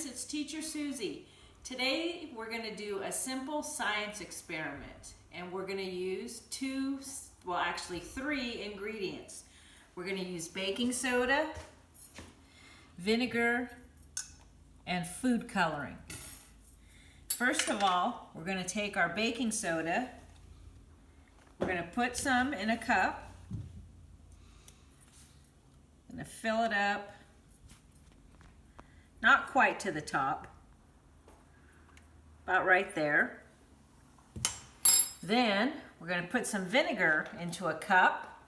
friends, it's Teacher Susie. Today we're going to do a simple science experiment, and we're going to use three ingredients. We're going to use baking soda, vinegar, and food coloring. First of all, we're going to take our baking soda. We're going to put some in a cup. I'm going to fill it up. Not quite to the top, about right there. Then we're going to put some vinegar into a cup.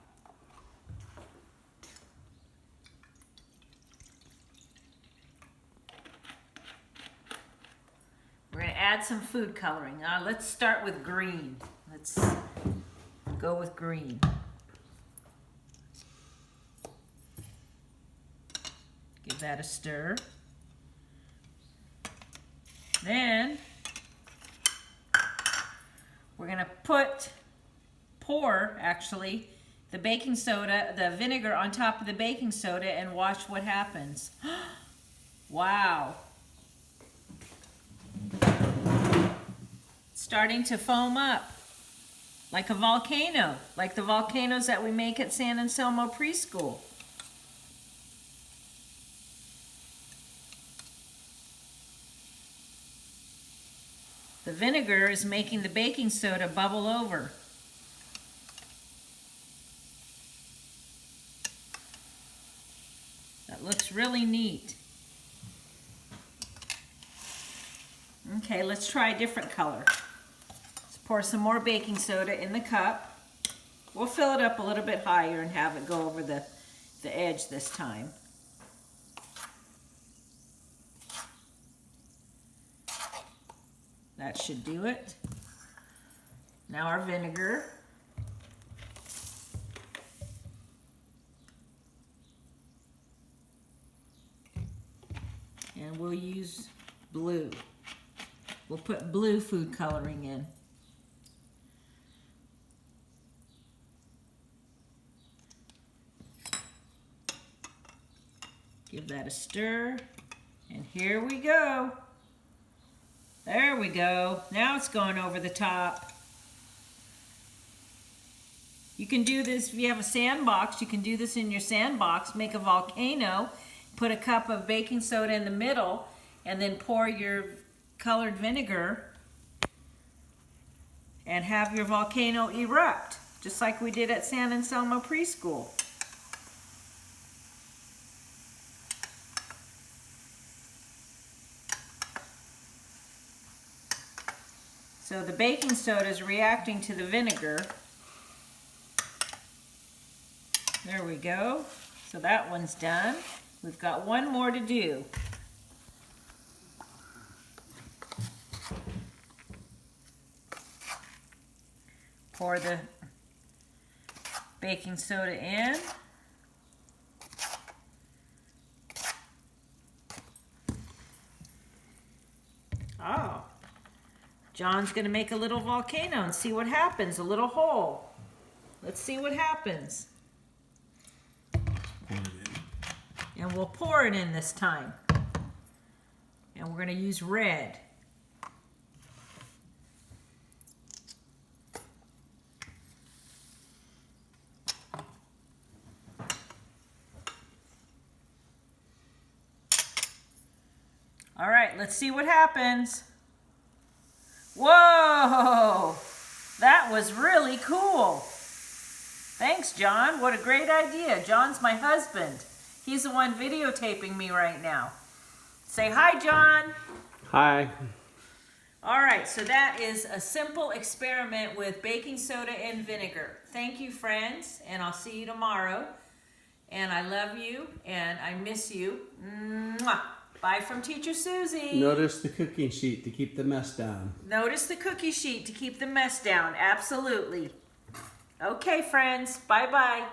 We're going to add some food coloring. Now let's start with green. Let's go with green. Give that a stir. Then we're going to pour the baking soda, the vinegar on top of the baking soda and watch what happens. Wow. It's starting to foam up like a volcano, like the volcanoes that we make at San Anselmo Preschool. The vinegar is making the baking soda bubble over. That looks really neat. Okay, let's try a different color. Let's pour some more baking soda in the cup. We'll fill it up a little bit higher and have it go over the edge this time. That should do it. Now our vinegar. And we'll use blue. We'll put blue food coloring in. Give that a stir. And here we go. There we go. Now it's going over the top. You can do this if you have a sandbox. You can do this in your sandbox. Make a volcano. Put a cup of baking soda in the middle and then pour your colored vinegar and have your volcano erupt, just like we did at San Anselmo Preschool. So the baking soda is reacting to the vinegar. There we go. So that one's done. We've got one more to do. Pour the baking soda in. Oh. John's going to make a little volcano and see what happens, a little hole. Let's see what happens. And we'll pour it in this time. And we're going to use red. All right, let's see what happens. Whoa, that was really cool. Thanks, John. What a great idea. John's my husband. He's the one videotaping me right now. Say hi, John. Hi. All right, so that is a simple experiment with baking soda and vinegar. Thank you, friends, and I'll see you tomorrow. And I love you, and I miss you. Mwah. Bye from Teacher Susie. Notice the cooking sheet to keep the mess down. Notice the cookie sheet to keep the mess down. Absolutely. Okay, friends. Bye-bye.